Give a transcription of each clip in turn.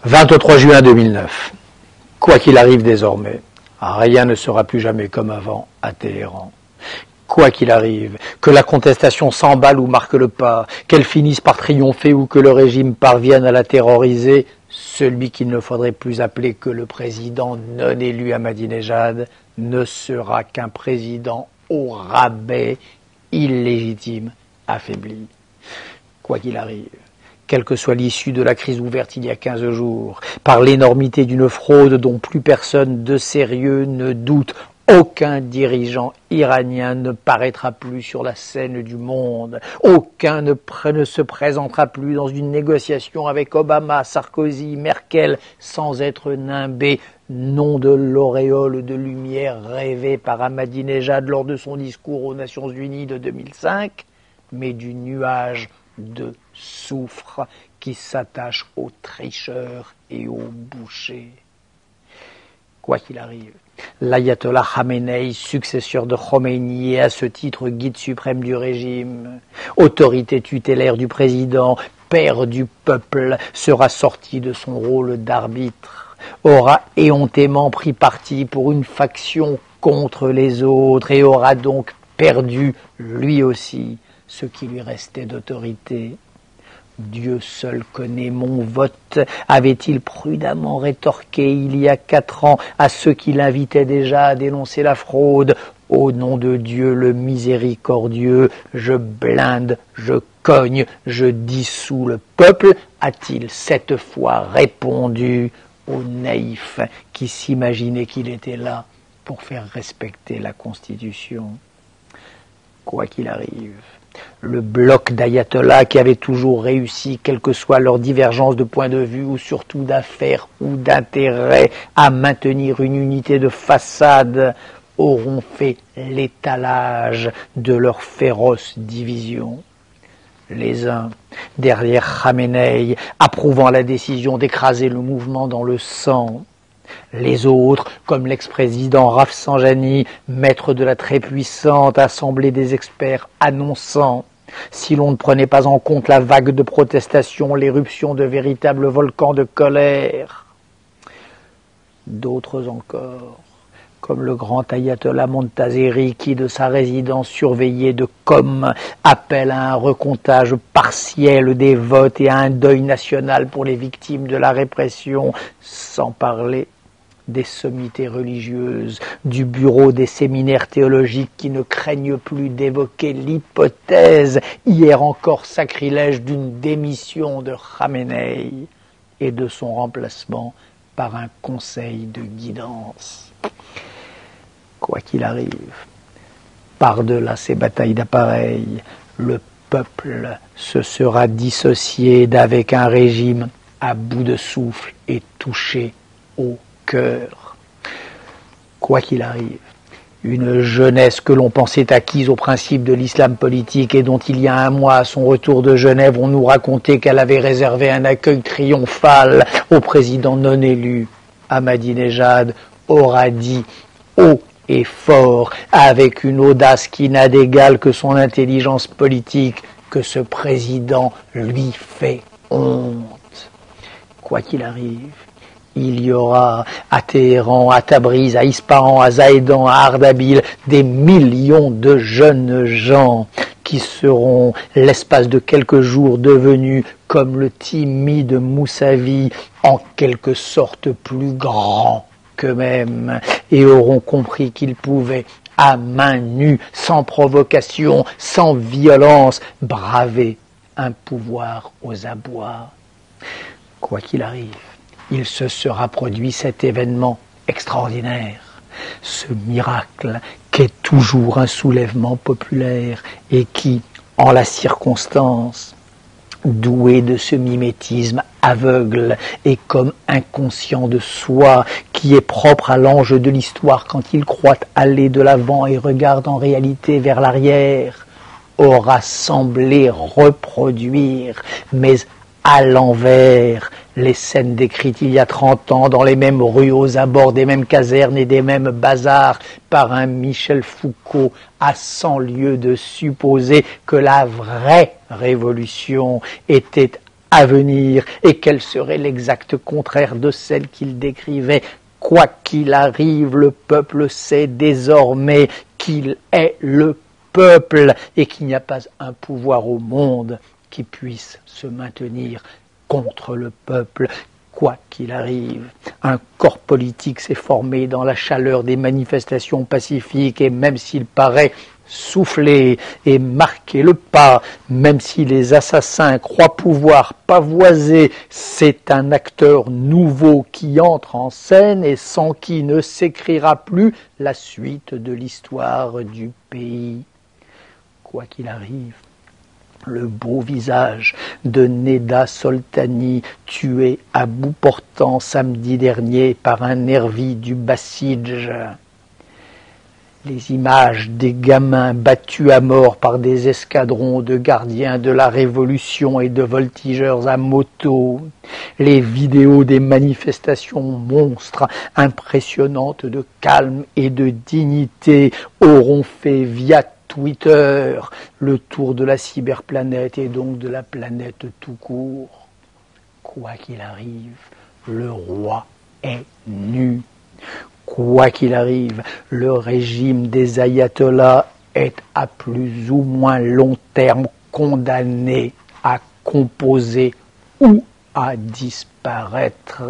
23 juin 2009. Quoi qu'il arrive désormais, rien ne sera plus jamais comme avant à Téhéran. Quoi qu'il arrive, que la contestation s'emballe ou marque le pas, qu'elle finisse par triompher ou que le régime parvienne à la terroriser, celui qu'il ne faudrait plus appeler que le président non élu Ahmadinejad ne sera qu'un président au rabais, illégitime, affaibli. Quoi qu'il arrive, quelle que soit l'issue de la crise ouverte il y a 15 jours, par l'énormité d'une fraude dont plus personne de sérieux ne doute, aucun dirigeant iranien ne paraîtra plus sur la scène du monde. Aucun ne se présentera plus dans une négociation avec Obama, Sarkozy, Merkel, sans être nimbé, non de l'auréole de lumière rêvée par Ahmadinejad lors de son discours aux Nations Unies de 2005, mais du nuage de soufre qui s'attache aux tricheurs et aux bouchers. Quoi qu'il arrive, l'ayatollah Khamenei, successeur de Khomeini et à ce titre guide suprême du régime, autorité tutélaire du président, père du peuple, sera sorti de son rôle d'arbitre, aura éhontément pris parti pour une faction contre les autres et aura donc perdu, lui aussi, ce qui lui restait d'autorité. Dieu seul connaît mon vote, avait-il prudemment rétorqué il y a 4 ans à ceux qui l'invitaient déjà à dénoncer la fraude. Au nom de Dieu le miséricordieux, je blinde, je cogne, je dissous le peuple, a-t-il cette fois répondu aux naïfs qui s'imaginaient qu'il était là pour faire respecter la Constitution. Quoi qu'il arrive, le bloc d'ayatollahs qui avait toujours réussi, quelles que soient leurs divergences de point de vue ou surtout d'affaires ou d'intérêts, à maintenir une unité de façade, auront fait l'étalage de leurs féroces divisions. Les uns, derrière Khamenei, approuvant la décision d'écraser le mouvement dans le sang. Les autres, comme l'ex-président Rafsanjani, maître de la très puissante assemblée des experts, annonçant, si l'on ne prenait pas en compte la vague de protestation, l'éruption de véritables volcans de colère. D'autres encore, comme le grand ayatollah Montazeri qui, de sa résidence surveillée de Qom, appelle à un recomptage partiel des votes et à un deuil national pour les victimes de la répression, sans parler des sommités religieuses, du bureau des séminaires théologiques qui ne craignent plus d'évoquer l'hypothèse, hier encore sacrilège, d'une démission de Khamenei et de son remplacement par un conseil de guidance. Quoi qu'il arrive, par-delà ces batailles d'appareil, le peuple se sera dissocié d'avec un régime à bout de souffle et touché au cœur. Quoi qu'il arrive, une jeunesse que l'on pensait acquise au principe de l'islam politique et dont il y a 1 mois à son retour de Genève on nous racontait qu'elle avait réservé un accueil triomphal au président non élu, Ahmadinejad, aura dit haut et fort, avec une audace qui n'a d'égal que son intelligence politique, que ce président lui fait honte. Quoi qu'il arrive, il y aura à Téhéran, à Tabriz, à Ispahan, à Zahedan, à Ardabil, des millions de jeunes gens qui seront, l'espace de quelques jours, devenus, comme le timide Moussavi, en quelque sorte plus grands qu'eux-mêmes, et auront compris qu'ils pouvaient, à main nue, sans provocation, sans violence, braver un pouvoir aux abois. Quoi qu'il arrive, il se sera produit cet événement extraordinaire, ce miracle qu'est toujours un soulèvement populaire et qui, en la circonstance, doué de ce mimétisme aveugle et comme inconscient de soi qui est propre à l'ange de l'histoire quand il croit aller de l'avant et regarde en réalité vers l'arrière, aura semblé reproduire, mais à l'envers, les scènes décrites il y a 30 ans dans les mêmes rues aux abords des mêmes casernes et des mêmes bazars par un Michel Foucault à 100 lieues de supposer que la vraie révolution était à venir et quel serait l'exact contraire de celle qu'il décrivait. Quoi qu'il arrive, le peuple sait désormais qu'il est le peuple et qu'il n'y a pas un pouvoir au monde qui puisse se maintenir contre le peuple. Quoi qu'il arrive, un corps politique s'est formé dans la chaleur des manifestations pacifiques et même s'il paraît souffler et marquer le pas, même si les assassins croient pouvoir pavoiser, c'est un acteur nouveau qui entre en scène et sans qui ne s'écrira plus la suite de l'histoire du pays. Quoi qu'il arrive, le beau visage de Neda Soltani, tué à bout portant samedi dernier par un nervi du Bassidj. Les images des gamins battus à mort par des escadrons de gardiens de la Révolution et de voltigeurs à moto, les vidéos des manifestations monstres impressionnantes de calme et de dignité auront fait via Twitter le tour de la cyberplanète et donc de la planète tout court. Quoi qu'il arrive, le roi est nu. Quoi qu'il arrive, le régime des ayatollahs est à plus ou moins long terme condamné à composer ou à disparaître.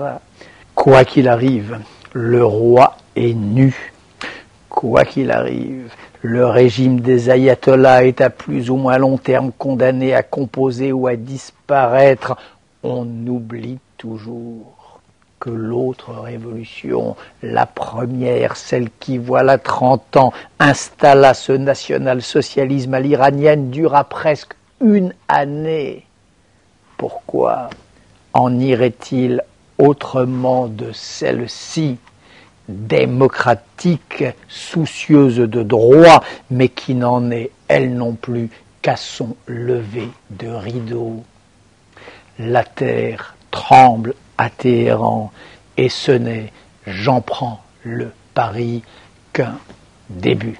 Quoi qu'il arrive, le roi est nu. Quoi qu'il arrive, le régime des ayatollahs est à plus ou moins long terme condamné à composer ou à disparaître. On oublie toujours que l'autre révolution, la première, celle qui, voilà 30 ans, installa ce national-socialisme à l'iranienne, dura presque une année. Pourquoi en irait-il autrement de celle-ci, démocratique, soucieuse de droit, mais qui n'en est, elle non plus, qu'à son lever de rideau? La terre tremble à Téhéran, et ce n'est, j'en prends le pari, qu'un début.